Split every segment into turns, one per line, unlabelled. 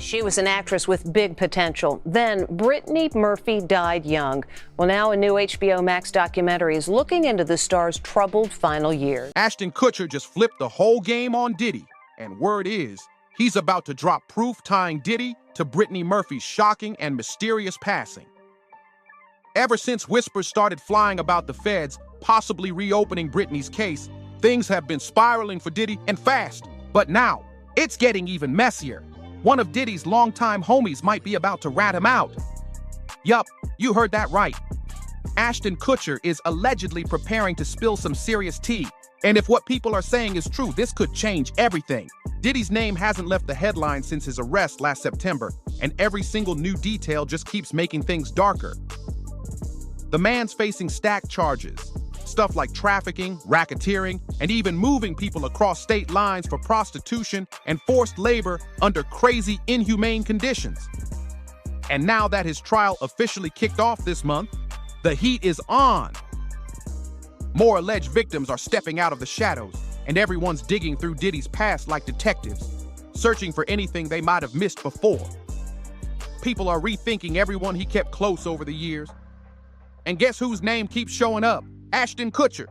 She was an actress with big potential. Then Brittany Murphy died young. Well, now a new HBO Max documentary is looking into the star's troubled final years.
Ashton Kutcher just flipped the whole game on Diddy. And word is, he's about to drop proof tying Diddy to Brittany Murphy's shocking and mysterious passing. Ever since whispers started flying about the feds possibly reopening Brittany's case, things have been spiraling for Diddy and fast. But now, it's getting even messier. One of Diddy's longtime homies might be about to rat him out. Yup, you heard that right. Ashton Kutcher is allegedly preparing to spill some serious tea. And if what people are saying is true, this could change everything. Diddy's name hasn't left the headlines since his arrest last September, and every single new detail just keeps making things darker. The man's facing stacked charges. Stuff like trafficking, racketeering, and even moving people across state lines for prostitution and forced labor under crazy, inhumane conditions. And now that his trial officially kicked off this month, the heat is on. More alleged victims are stepping out of the shadows, and everyone's digging through Diddy's past like detectives, searching for anything they might have missed before. People are rethinking everyone he kept close over the years. And guess whose name keeps showing up? Ashton Kutcher.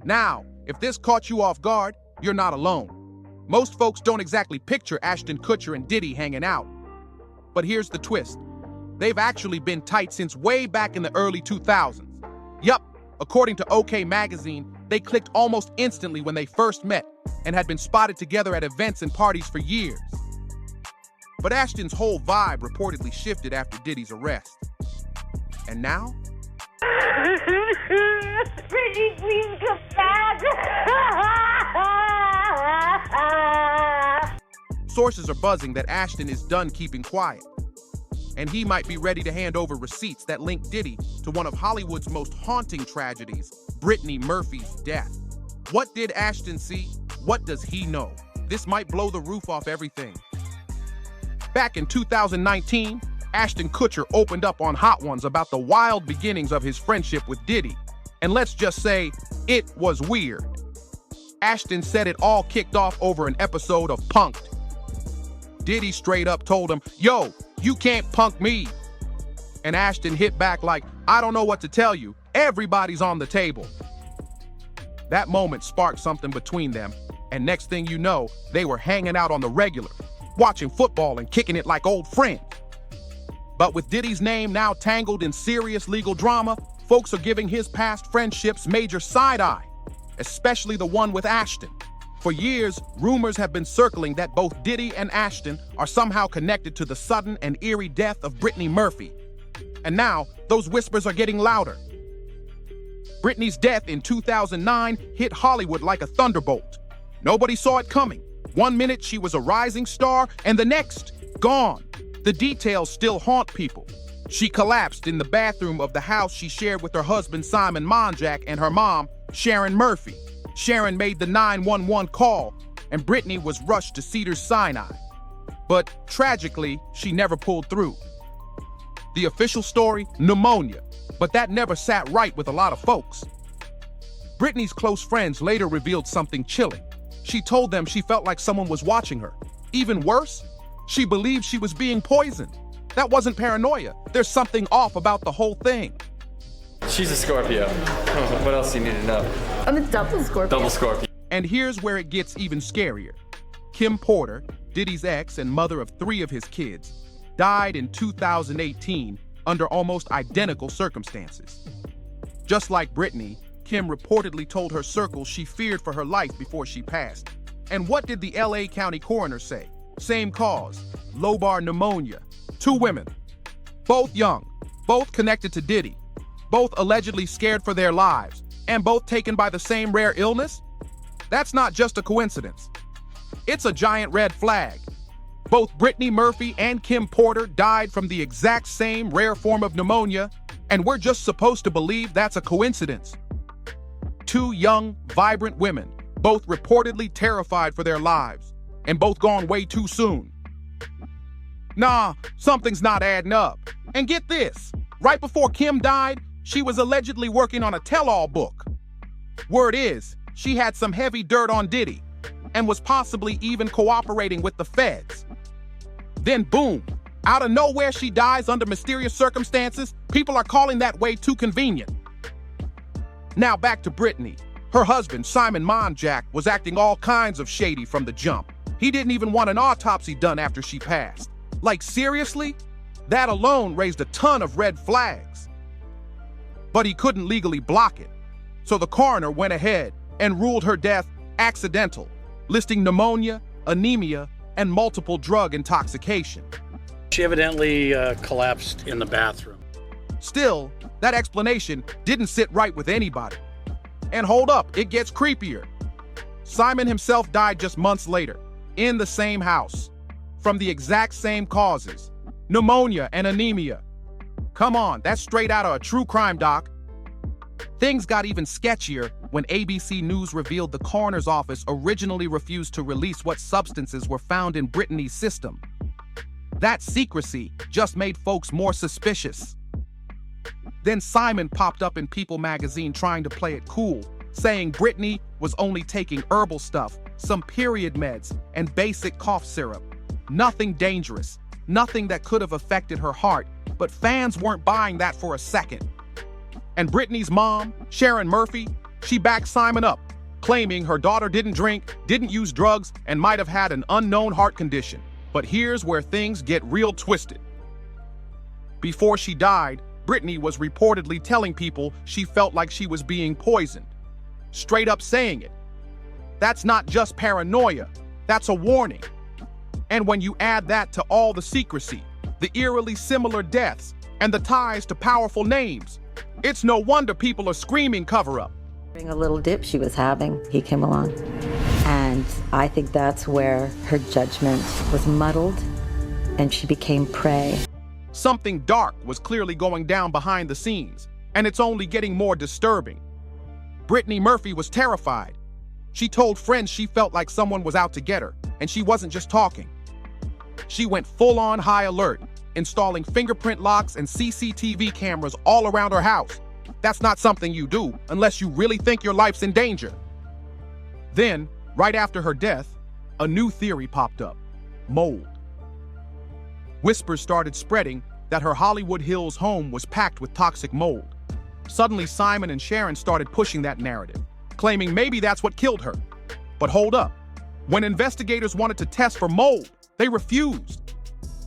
Now, if this caught you off guard, you're not alone. Most folks don't exactly picture Ashton Kutcher and Diddy hanging out. But here's the twist. They've actually been tight since way back in the early 2000s. Yup, according to OK Magazine, they clicked almost instantly when they first met and had been spotted together at events and parties for years. But Ashton's whole vibe reportedly shifted after Diddy's arrest. And now?
Brittany, please come back!
Sources are buzzing that Ashton is done keeping quiet, and he might be ready to hand over receipts that link Diddy to one of Hollywood's most haunting tragedies, Brittany Murphy's death. What did Ashton see? What does he know? This might blow the roof off everything. Back in 2019, Ashton Kutcher opened up on Hot Ones about the wild beginnings of his friendship with Diddy. And let's just say, it was weird. Ashton said it all kicked off over an episode of Punk'd. Diddy straight up told him, "Yo, you can't punk me." And Ashton hit back like, "I don't know what to tell you. Everybody's on the table." That moment sparked something between them, and next thing you know, they were hanging out on the regular, watching football and kicking it like old friends. But with Diddy's name now tangled in serious legal drama, folks are giving his past friendships major side-eye, especially the one with Ashton. For years, rumors have been circling that both Diddy and Ashton are somehow connected to the sudden and eerie death of Brittany Murphy. And now, those whispers are getting louder. Brittany's death in 2009 hit Hollywood like a thunderbolt. Nobody saw it coming. One minute she was a rising star, and the next, gone. The details still haunt people. She collapsed in the bathroom of the house she shared with her husband Simon Monjack and her mom, Sharon Murphy. Sharon made the 911 call, and Brittany was rushed to Cedars-Sinai. But tragically, she never pulled through. The official story, pneumonia, but that never sat right with a lot of folks. Brittany's close friends later revealed something chilling. She told them she felt like someone was watching her. Even worse, she believed she was being poisoned. That wasn't paranoia. There's something off about the whole thing.
She's a Scorpio. What else do you need to know?
I'm a double Scorpio.
Double Scorpio.
And here's where it gets even scarier. Kim Porter, Diddy's ex and mother of 3 of his kids, died in 2018 under almost identical circumstances. Just like Brittany, Kim reportedly told her circle she feared for her life before she passed. And what did the LA County coroner say? Same cause, lobar pneumonia. 2 women, both young, both connected to Diddy, both allegedly scared for their lives, and both taken by the same rare illness? That's not just a coincidence. It's a giant red flag. Both Brittany Murphy and Kim Porter died from the exact same rare form of pneumonia, and we're just supposed to believe that's a coincidence. 2 young, vibrant women, both reportedly terrified for their lives, and both gone way too soon. Nah, something's not adding up. And get this, right before Kim died, she was allegedly working on a tell-all book. Word is, she had some heavy dirt on Diddy, and was possibly even cooperating with the feds. Then boom, out of nowhere she dies under mysterious circumstances. People are calling that way too convenient. Now back to Brittany. Her husband, Simon Monjack, was acting all kinds of shady from the jump. He didn't even want an autopsy done after she passed. Like, seriously? That alone raised a ton of red flags. But he couldn't legally block it. So the coroner went ahead and ruled her death accidental, listing pneumonia, anemia, and multiple drug intoxication.
She evidently collapsed in the bathroom.
Still, that explanation didn't sit right with anybody. And hold up, it gets creepier. Simon himself died just months later, in the same house, from the exact same causes, pneumonia and anemia. Come on, that's straight out of a true crime doc. Things got even sketchier when ABC News revealed the coroner's office originally refused to release what substances were found in Brittany's system. That secrecy just made folks more suspicious. Then Simon popped up in People magazine trying to play it cool, saying Brittany was only taking herbal stuff, some period meds, and basic cough syrup. Nothing dangerous, nothing that could have affected her heart, but fans weren't buying that for a second. And Brittany's mom, Sharon Murphy, she backed Simon up, claiming her daughter didn't drink, didn't use drugs, and might have had an unknown heart condition. But here's where things get real twisted. Before she died, Brittany was reportedly telling people she felt like she was being poisoned. Straight up saying it. That's not just paranoia, that's a warning. And when you add that to all the secrecy, the eerily similar deaths, and the ties to powerful names, it's no wonder people are screaming cover-up.
During a little dip she was having, he came along. And I think that's where her judgment was muddled and she became prey.
Something dark was clearly going down behind the scenes, and it's only getting more disturbing. Brittany Murphy was terrified. She told friends she felt like someone was out to get her, and she wasn't just talking. She went full-on high alert, installing fingerprint locks and CCTV cameras all around her house. That's not something you do unless you really think your life's in danger. Then, right after her death, a new theory popped up: mold. Whispers started spreading that her Hollywood Hills home was packed with toxic mold. Suddenly, Simon and Sharon started pushing that narrative, claiming maybe that's what killed her. But hold up. When investigators wanted to test for mold, they refused.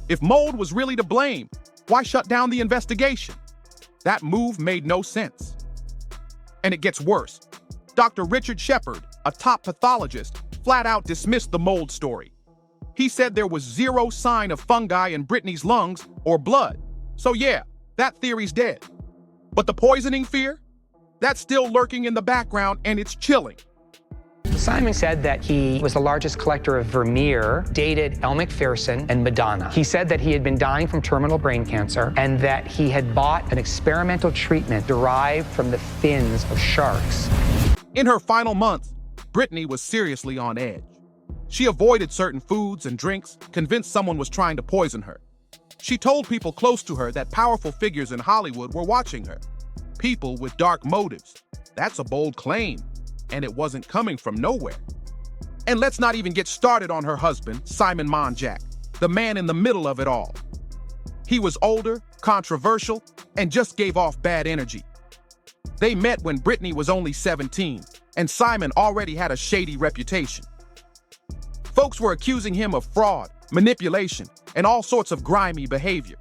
If mold was really to blame, why shut down the investigation? That move made no sense. And it gets worse. Dr. Richard Shepard, a top pathologist, flat out dismissed the mold story. He said there was zero sign of fungi in Brittany's lungs or blood. So yeah, that theory's dead. But the poisoning fear? That's still lurking in the background, and it's chilling.
Simon said that he was the largest collector of Vermeer, dated Elle Macpherson and Madonna. He said that he had been dying from terminal brain cancer and that he had bought an experimental treatment derived from the fins of sharks.
In her final months, Brittany was seriously on edge. She avoided certain foods and drinks, convinced someone was trying to poison her. She told people close to her that powerful figures in Hollywood were watching her. People with dark motives. That's a bold claim, and it wasn't coming from nowhere. And let's not even get started on her husband, Simon Monjack, the man in the middle of it all. He was older, controversial, and just gave off bad energy. They met when Brittany was only 17, and Simon already had a shady reputation. Folks were accusing him of fraud, manipulation, and all sorts of grimy behavior.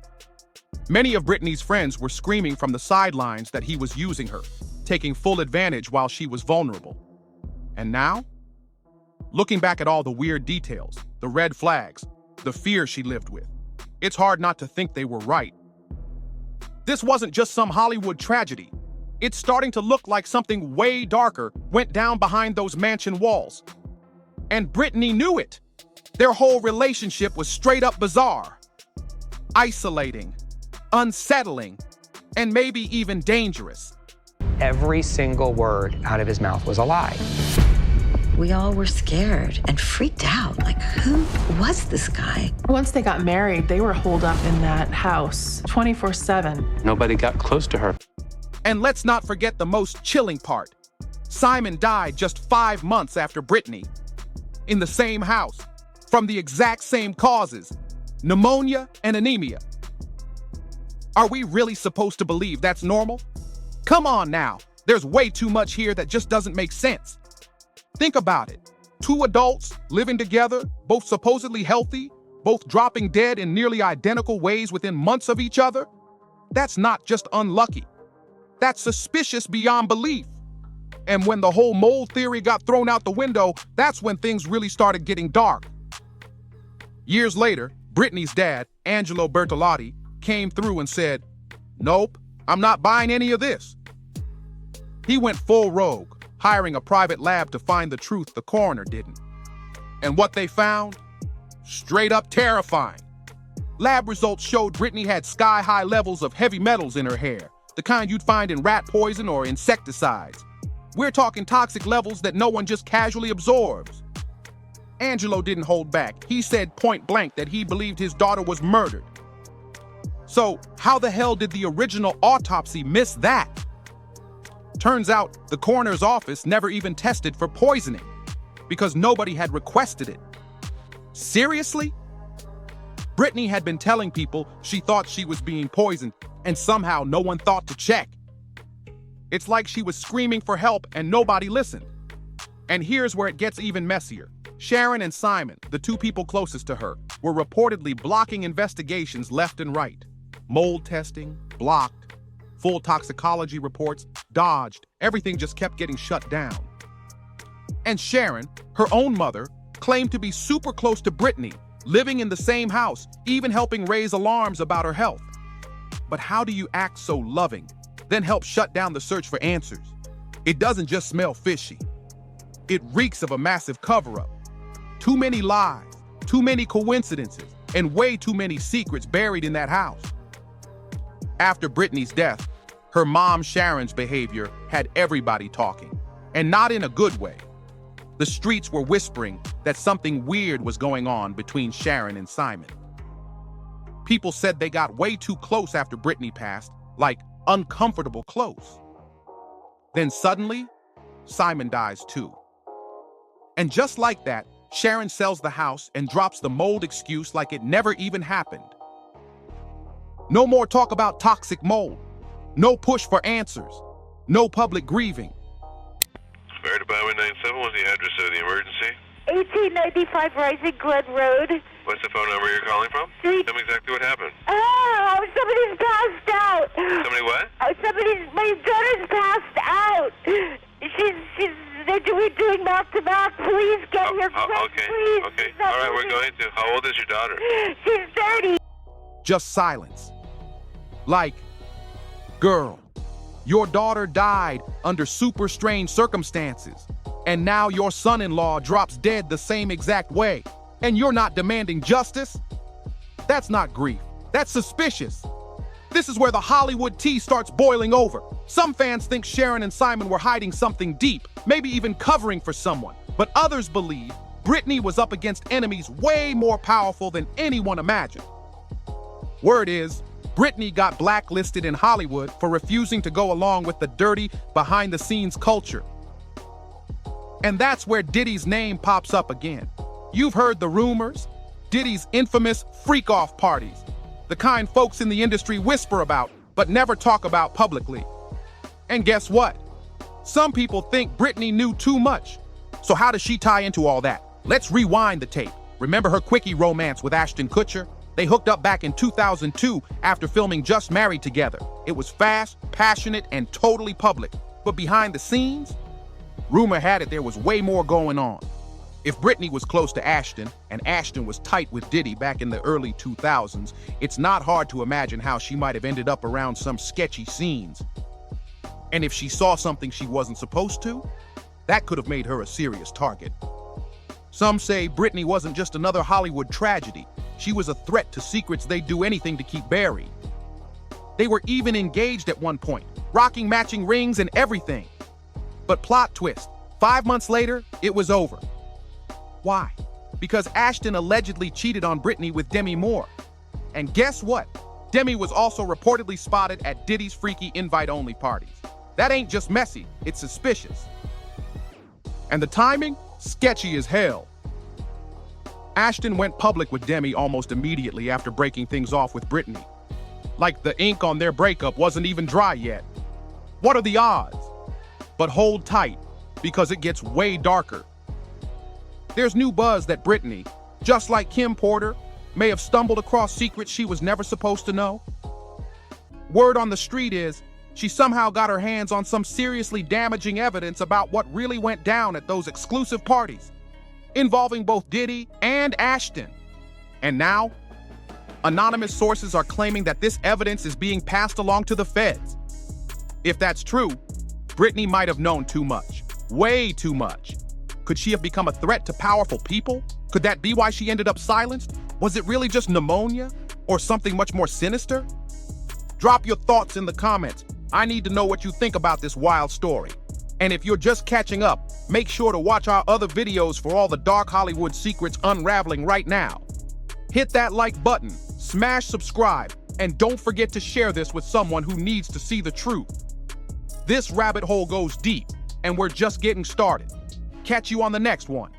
Many of Brittany's friends were screaming from the sidelines that he was using her, taking full advantage while she was vulnerable. And now? Looking back at all the weird details, the red flags, the fear she lived with, it's hard not to think they were right. This wasn't just some Hollywood tragedy. It's starting to look like something way darker went down behind those mansion walls. And Brittany knew it. Their whole relationship was straight up bizarre, isolating, unsettling, and maybe even dangerous.
Every single word out of his mouth was a lie.
We all were scared and freaked out. Like, who was this guy?
Once they got married, they were holed up in that house 24/7.
Nobody got close to her.
And let's not forget the most chilling part. Simon died just 5 months after Brittany, in the same house, from the exact same causes, pneumonia, and anemia. Are we really supposed to believe that's normal? Come on now, there's way too much here that just doesn't make sense. Think about it. 2 adults living together, both supposedly healthy, both dropping dead in nearly identical ways within months of each other? That's not just unlucky. That's suspicious beyond belief. And when the whole mold theory got thrown out the window, that's when things really started getting dark. Years later, Brittany's dad, Angelo Bertolotti, came through and said, "Nope, I'm not buying any of this." He went full rogue, hiring a private lab to find the truth the coroner didn't. And what they found? Straight up terrifying. Lab results showed Brittany had sky-high levels of heavy metals in her hair, the kind you'd find in rat poison or insecticides. We're talking toxic levels that no one just casually absorbs. Angelo didn't hold back. He said point blank that he believed his daughter was murdered. So how the hell did the original autopsy miss that? Turns out the coroner's office never even tested for poisoning because nobody had requested it. Seriously? Brittany had been telling people she thought she was being poisoned, and somehow no one thought to check. It's like she was screaming for help and nobody listened. And here's where it gets even messier. Sharon and Simon, the 2 people closest to her, were reportedly blocking investigations left and right. Mold testing, blocked. Full toxicology reports, dodged. Everything just kept getting shut down. And Sharon, her own mother, claimed to be super close to Brittany, living in the same house, even helping raise alarms about her health. But how do you act so loving, then help shut down the search for answers? It doesn't just smell fishy. It reeks of a massive cover-up. Too many lies, too many coincidences, and way too many secrets buried in that house. After Brittany's death, her mom Sharon's behavior had everybody talking, and not in a good way. The streets were whispering that something weird was going on between Sharon and Simon. People said they got way too close after Brittany passed, like uncomfortable close. Then suddenly, Simon dies too. And just like that, Sharon sells the house and drops the mold excuse like it never even happened. No more talk about toxic mold. No push for answers. No public grieving.
Fire Department 97, what's the address of the emergency?
1895 Rising Glen Road.
What's the phone number you're calling from? Tell me exactly what happened.
Oh, somebody's passed out.
Somebody what?
My daughter's passed out. We're doing back to back. Please get here quick,
okay.
please.
Okay. All right, we're going to. How old is your daughter?
She's 30.
Just silence. Like, girl, your daughter died under super strange circumstances, and now your son-in-law drops dead the same exact way, and you're not demanding justice? That's not grief. That's suspicious. This is where the Hollywood tea starts boiling over. Some fans think Sharon and Simon were hiding something deep, maybe even covering for someone. But others believe Brittany was up against enemies way more powerful than anyone imagined. Word is, Brittany got blacklisted in Hollywood for refusing to go along with the dirty, behind-the-scenes culture. And that's where Diddy's name pops up again. You've heard the rumors, Diddy's infamous freak-off parties, the kind folks in the industry whisper about, but never talk about publicly. And guess what? Some people think Brittany knew too much. So how does she tie into all that? Let's rewind the tape. Remember her quickie romance with Ashton Kutcher? They hooked up back in 2002 after filming Just Married together. It was fast, passionate, and totally public. But behind the scenes, rumor had it there was way more going on. If Brittany was close to Ashton, and Ashton was tight with Diddy back in the early 2000s, it's not hard to imagine how she might have ended up around some sketchy scenes. And if she saw something she wasn't supposed to, that could have made her a serious target. Some say Brittany wasn't just another Hollywood tragedy. She was a threat to secrets they'd do anything to keep buried. They were even engaged at one point, rocking matching rings and everything. But plot twist, 5 months later, it was over. Why? Because Ashton allegedly cheated on Brittany with Demi Moore. And guess what? Demi was also reportedly spotted at Diddy's freaky invite-only parties. That ain't just messy, it's suspicious. And the timing? Sketchy as hell. Ashton went public with Demi almost immediately after breaking things off with Brittany. Like the ink on their breakup wasn't even dry yet. What are the odds? But hold tight, because it gets way darker. There's new buzz that Brittany, just like Kim Porter, may have stumbled across secrets she was never supposed to know. Word on the street is she somehow got her hands on some seriously damaging evidence about what really went down at those exclusive parties, involving both Diddy and Ashton. And now, anonymous sources are claiming that this evidence is being passed along to the feds. If that's true, Brittany might have known too much, way too much. Could she have become a threat to powerful people? Could that be why she ended up silenced? Was it really just pneumonia or something much more sinister? Drop your thoughts in the comments. I need to know what you think about this wild story. And if you're just catching up, make sure to watch our other videos for all the dark Hollywood secrets unraveling right now. Hit that like button, smash subscribe, and don't forget to share this with someone who needs to see the truth. This rabbit hole goes deep, and we're just getting started. Catch you on the next one.